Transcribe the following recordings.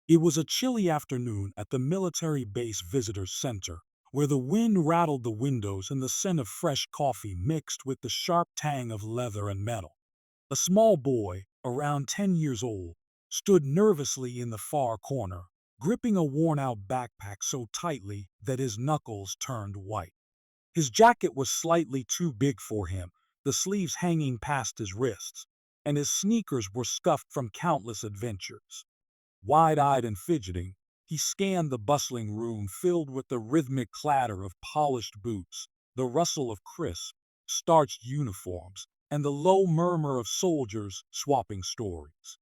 It was a chilly afternoon at the military base visitors center, where the wind rattled the windows and the scent of fresh coffee mixed with the sharp tang of leather and metal. A small boy, around 10 years old, stood nervously in the far corner, gripping a worn-out backpack so tightly that his knuckles turned white. His jacket was slightly too big for him, the sleeves hanging past his wrists, and his sneakers were scuffed from countless adventures. Wide-eyed and fidgeting, he scanned the bustling room filled with the rhythmic clatter of polished boots, the rustle of crisp, starched uniforms, and the low murmur of soldiers swapping stories.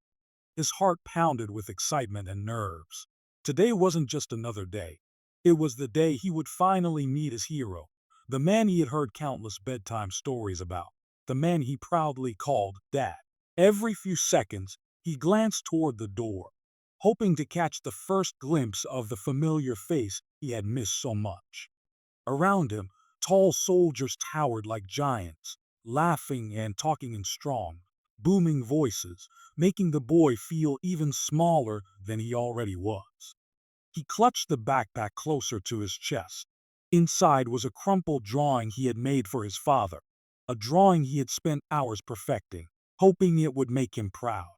His heart pounded with excitement and nerves. Today wasn't just another day. It was the day he would finally meet his hero, the man he had heard countless bedtime stories about, the man he proudly called Dad. Every few seconds, he glanced toward the door, hoping to catch the first glimpse of the familiar face he had missed so much. Around him, tall soldiers towered like giants, laughing and talking in strong, booming voices, making the boy feel even smaller than he already was. He clutched the backpack closer to his chest. Inside was a crumpled drawing he had made for his father, a drawing he had spent hours perfecting, hoping it would make him proud.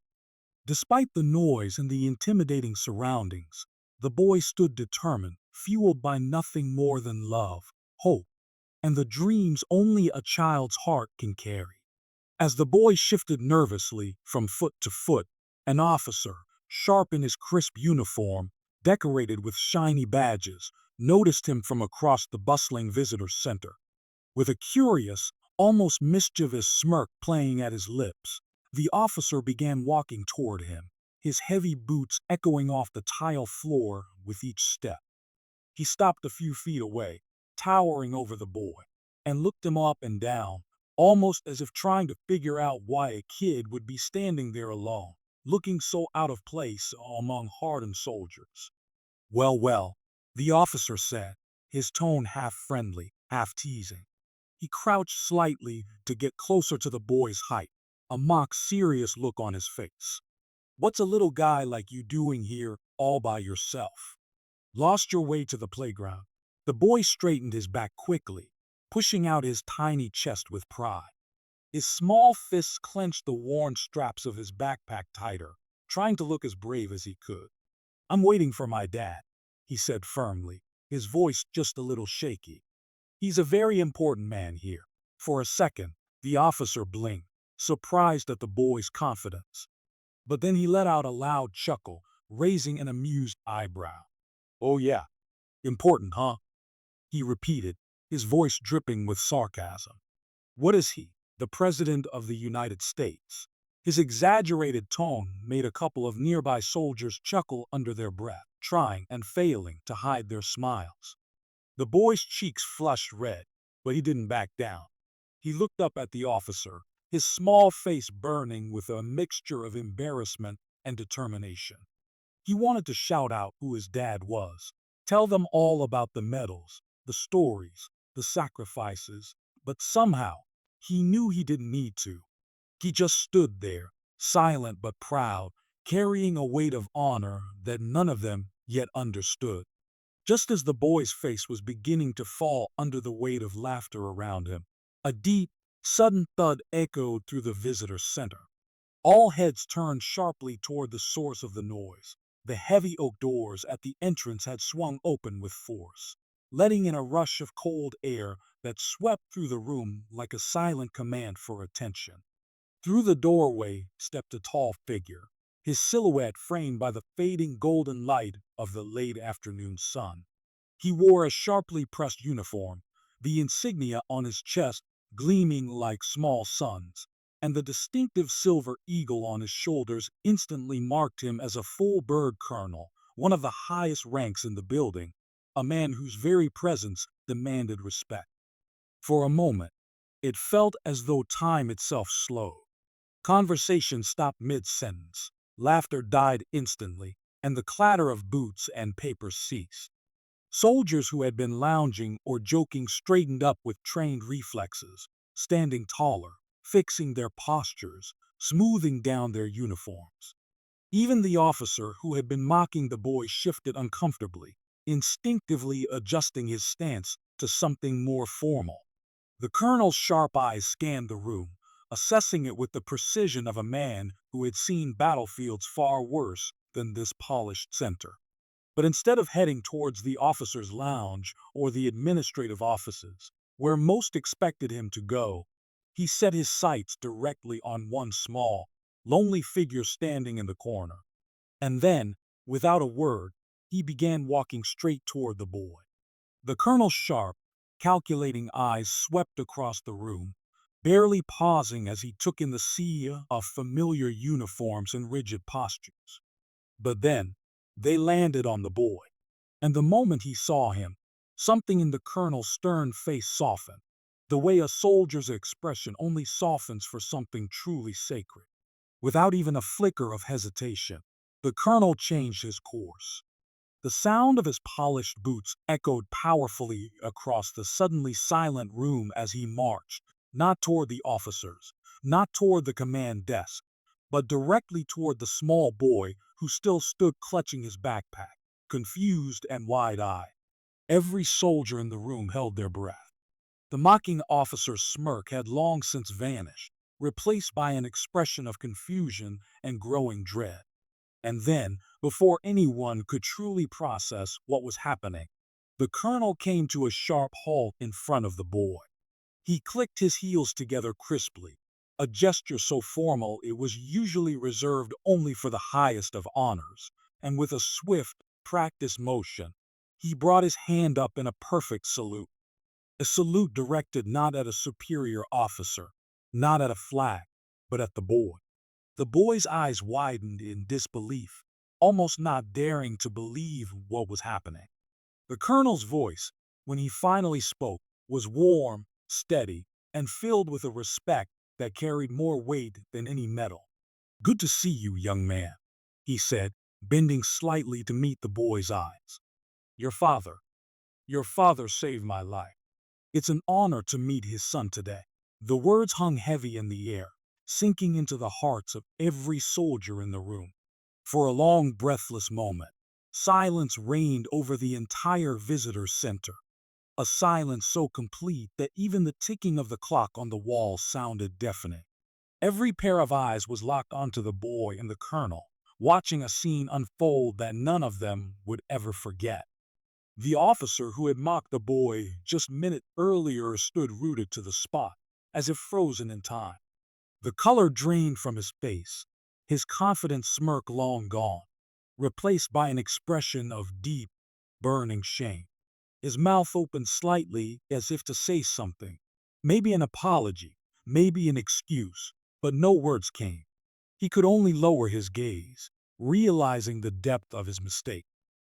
Despite the noise and the intimidating surroundings, the boy stood determined, fueled by nothing more than love, hope, and the dreams only a child's heart can carry. As the boy shifted nervously from foot to foot, an officer, sharp in his crisp uniform, decorated with shiny badges, noticed him from across the bustling visitor center. With a curious, almost mischievous smirk playing at his lips, the officer began walking toward him, his heavy boots echoing off the tile floor with each step. He stopped a few feet away, towering over the boy, and looked him up and down, almost as if trying to figure out why a kid would be standing there alone, looking so out of place among hardened soldiers. Well, well, the officer said, his tone half friendly, half teasing. He crouched slightly to get closer to the boy's height, a mock serious look on his face. What's a little guy like you doing here all by yourself? Lost your way to the playground? The boy straightened his back quickly, pushing out his tiny chest with pride. His small fists clenched the worn straps of his backpack tighter, trying to look as brave as he could. I'm waiting for my dad, he said firmly, his voice just a little shaky. He's a very important man here. For a second, the officer blinked, surprised at the boy's confidence. But then he let out a loud chuckle, raising an amused eyebrow. Oh yeah, important, huh? He repeated, his voice dripping with sarcasm. What is he, the President of the United States? His exaggerated tone made a couple of nearby soldiers chuckle under their breath, trying and failing to hide their smiles. The boy's cheeks flushed red, but he didn't back down. He looked up at the officer, his small face burning with a mixture of embarrassment and determination. He wanted to shout out who his dad was, tell them all about the medals, the stories, the sacrifices, but somehow he knew he didn't need to. He just stood there, silent but proud, carrying a weight of honor that none of them yet understood. Just as the boy's face was beginning to fall under the weight of laughter around him, a deep, sudden thud echoed through the visitor center. All heads turned sharply toward the source of the noise. The heavy oak doors at the entrance had swung open with force, letting in a rush of cold air that swept through the room like a silent command for attention. Through the doorway stepped a tall figure, his silhouette framed by the fading golden light of the late afternoon sun. He wore a sharply pressed uniform, the insignia on his chest gleaming like small suns, and the distinctive silver eagle on his shoulders instantly marked him as a full bird colonel, one of the highest ranks in the building, a man whose very presence demanded respect. For a moment, it felt as though time itself slowed. Conversation stopped mid-sentence, laughter died instantly, and the clatter of boots and papers ceased. Soldiers who had been lounging or joking straightened up with trained reflexes, standing taller, fixing their postures, smoothing down their uniforms. Even the officer who had been mocking the boy shifted uncomfortably, instinctively adjusting his stance to something more formal. The colonel's sharp eyes scanned the room, assessing it with the precision of a man who had seen battlefields far worse than this polished center. But instead of heading towards the officers' lounge or the administrative offices, where most expected him to go, he set his sights directly on one small, lonely figure standing in the corner. And then, without a word, he began walking straight toward the boy. The colonel's sharp, calculating eyes swept across the room, barely pausing as he took in the sea of familiar uniforms and rigid postures. But then, they landed on the boy, and the moment he saw him, something in the colonel's stern face softened, the way a soldier's expression only softens for something truly sacred. Without even a flicker of hesitation, the colonel changed his course. The sound of his polished boots echoed powerfully across the suddenly silent room as he marched, not toward the officers, not toward the command desk, but directly toward the small boy who still stood clutching his backpack, confused and wide-eyed. Every soldier in the room held their breath. The mocking officer's smirk had long since vanished, replaced by an expression of confusion and growing dread. And then, before anyone could truly process what was happening, the colonel came to a sharp halt in front of the boy. He clicked his heels together crisply, a gesture so formal it was usually reserved only for the highest of honors, and with a swift, practiced motion, he brought his hand up in a perfect salute. A salute directed not at a superior officer, not at a flag, but at the boy. The boy's eyes widened in disbelief, almost not daring to believe what was happening. The colonel's voice, when he finally spoke, was warm, steady, and filled with a respect that carried more weight than any medal. "Good to see you, young man," he said, bending slightly to meet the boy's eyes. "Your father, your father saved my life. It's an honor to meet his son today." The words hung heavy in the air, sinking into the hearts of every soldier in the room. For a long, breathless moment, silence reigned over the entire visitor center, a silence so complete that even the ticking of the clock on the wall sounded deafening. Every pair of eyes was locked onto the boy and the colonel, watching a scene unfold that none of them would ever forget. The officer who had mocked the boy just minute earlier stood rooted to the spot, as if frozen in time. The color drained from his face, his confident smirk long gone, replaced by an expression of deep, burning shame. His mouth opened slightly as if to say something, maybe an apology, maybe an excuse, but no words came. He could only lower his gaze, realizing the depth of his mistake.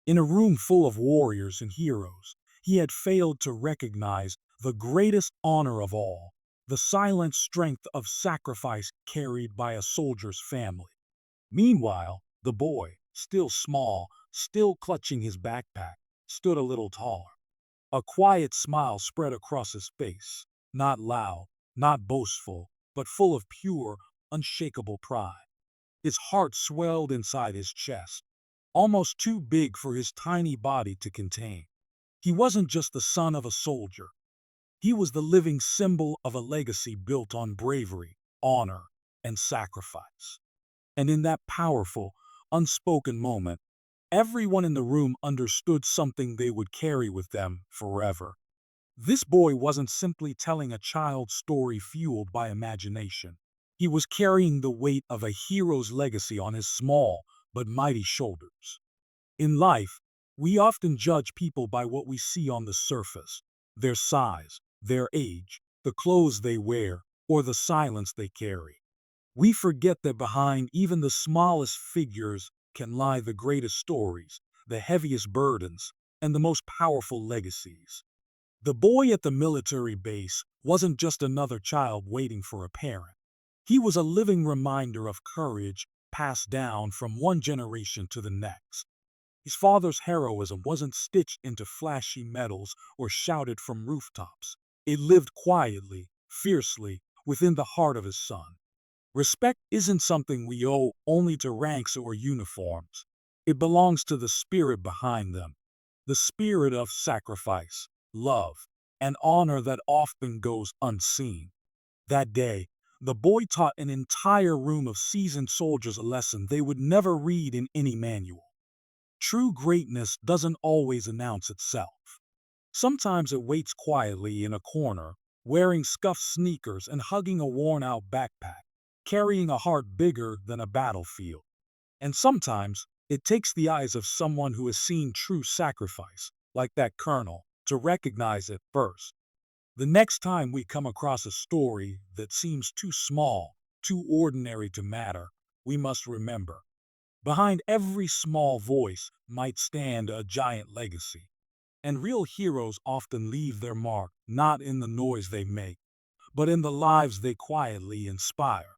In a room full of warriors and heroes, he had failed to recognize the greatest honor of all, the silent strength of sacrifice carried by a soldier's family. Meanwhile, the boy, still small, still clutching his backpack, stood a little taller. A quiet smile spread across his face, not loud, not boastful, but full of pure, unshakable pride. His heart swelled inside his chest, almost too big for his tiny body to contain. He wasn't just the son of a soldier. He was the living symbol of a legacy built on bravery, honor, and sacrifice. And in that powerful, unspoken moment, everyone in the room understood something they would carry with them forever. This boy wasn't simply telling a child's story fueled by imagination. He was carrying the weight of a hero's legacy on his small but mighty shoulders. In life, we often judge people by what we see on the surface: their size, their age, the clothes they wear, or the silence they carry. We forget that behind even the smallest figures can lie the greatest stories, the heaviest burdens, and the most powerful legacies. The boy at the military base wasn't just another child waiting for a parent. He was a living reminder of courage passed down from one generation to the next. His father's heroism wasn't stitched into flashy medals or shouted from rooftops. It lived quietly, fiercely, within the heart of his son. Respect isn't something we owe only to ranks or uniforms. It belongs to the spirit behind them, the spirit of sacrifice, love, and honor that often goes unseen. That day, the boy taught an entire room of seasoned soldiers a lesson they would never read in any manual. True greatness doesn't always announce itself. Sometimes it waits quietly in a corner, wearing scuffed sneakers and hugging a worn-out backpack, carrying a heart bigger than a battlefield. And sometimes it takes the eyes of someone who has seen true sacrifice, like that colonel, to recognize it first. The next time we come across a story that seems too small, too ordinary to matter, we must remember, behind every small voice might stand a giant legacy. And real heroes often leave their mark not in the noise they make, but in the lives they quietly inspire.